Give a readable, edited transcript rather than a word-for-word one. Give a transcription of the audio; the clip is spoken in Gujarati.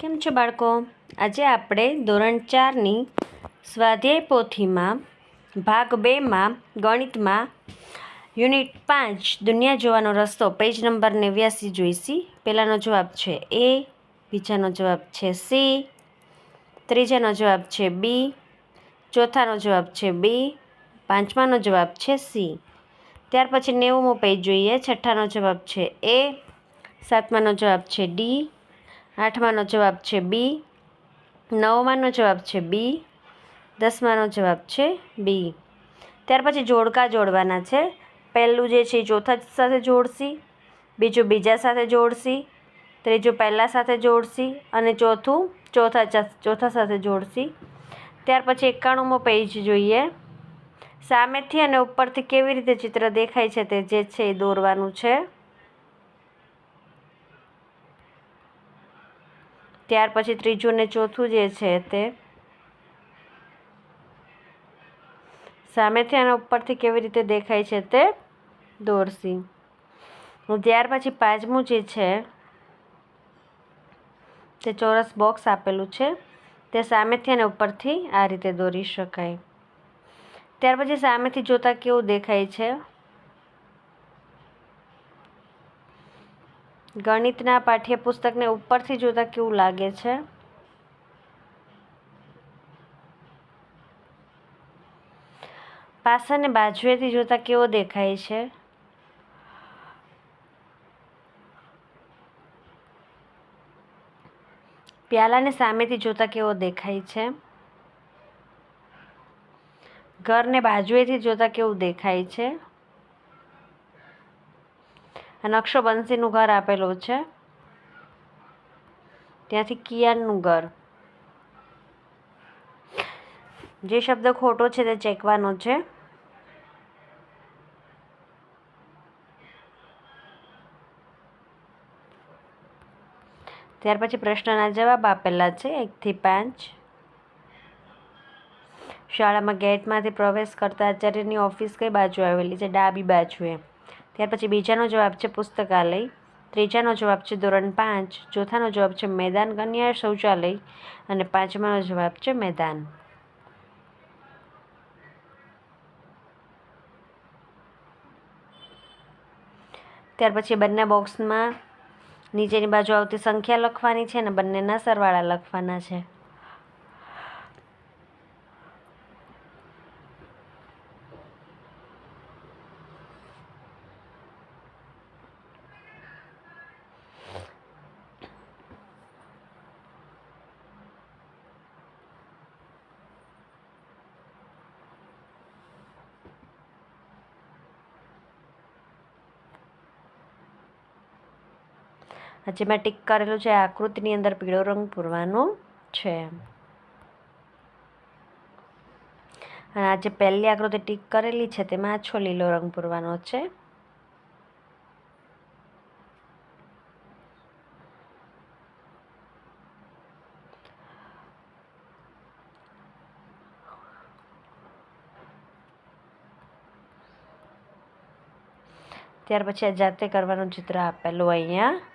કેમ છો બાળકો? આજે આપણે ધોરણ 4ની સ્વાધ્યાય પોથીમાં ભાગ 2માં ગણિતમાં યુનિટ 5 દુનિયા જોવાનો રસ્તો પેજ નંબર 89 જોઈશી. પહેલાંનો જવાબ છે એ, બીજાનો જવાબ છે સી, ત્રીજાનો જવાબ છે બી, ચોથાનો જવાબ છે બી, પાંચમાનો જવાબ છે સી. ત્યાર પછી 90મો પેજ જોઈએ. છઠ્ઠાનો જવાબ છે એ, સાતમાનો જવાબ છે ડી, આઠમાનો જવાબ છે બી, નવમાનો જવાબ છે બી, દસમાનો જવાબ છે બી. ત્યાર પછી જોડકા જોડવાના છે. પહેલું જે છે એ ચોથા સાથે જોડશી, બીજું બીજા સાથે જોડશી, ત્રીજું પહેલાં સાથે જોડશી અને ચોથું ચોથા સાથે જોડશી. ત્યાર પછી 91મો પેજ જોઈએ. સામેથી અને ઉપરથી કેવી રીતે ચિત્ર દેખાય છે તે જે છે એ દોરવાનું છે. ત્યાર પછી ત્રીજું ને ચોથું જે છે તે સામેથી અને ઉપરથી કેવી રીતે દેખાય છે તે દોરશી. ત્યાર પછી પાંચમું જે છે તે ચોરસ બોક્સ આપેલું છે તે સામેથી અને ઉપરથી આ રીતે દોરી શકાય. ત્યાર પછી સામેથી જોતાં કેવું દેખાય છે. ગણિતના પાઠ્યપુસ્તકને ઉપરથી જોતાં કેવું લાગે છે. પાછળને બાજુએથી જોતાં કેવો દેખાય છે. પ્યાલાને સામેથી જોતાં કેવો દેખાય છે. ઘરને બાજુએથી જોતાં કેવું દેખાય છે. નકશો બંસીનું ઘર આપેલું છે. ત્યાંથી કિયાનનું ઘર. જે શબ્દ ખોટો છે તે ચેકવાનો છે. ત્યાર પછી પ્રશ્નના જવાબ આપેલા છે 1 થી 5. શાળામાં ગેટમાંથી પ્રવેશ કરતા આચાર્યની ઓફિસ કઈ બાજુ આવેલી છે? ડાબી બાજુએ. ત્યાર પછી બીજાનો જવાબ છે પુસ્તકાલય, ત્રીજાનો જવાબ છે ધોરણ 5, ચોથાનો જવાબ છે મેદાન કન્યા શૌચાલય અને પાંચમાનો જવાબ છે મેદાન. ત્યાર પછી બંને બોક્સમાં નીચેની બાજુ આવતી સંખ્યા લખવાની છે અને બંનેના સરવાળા લખવાના છે. જેમાં ટીક કરેલું છે આ આકૃતિની અંદર પીળો રંગ પૂરવાનો છે. અને આ જે પહેલી આકૃતિ ટીક કરેલી છે તેમાં આછો લીલો રંગ પૂરવાનો છે. ત્યાર પછી આ જાતે કરવાનું ચિત્ર આપેલું અહીંયા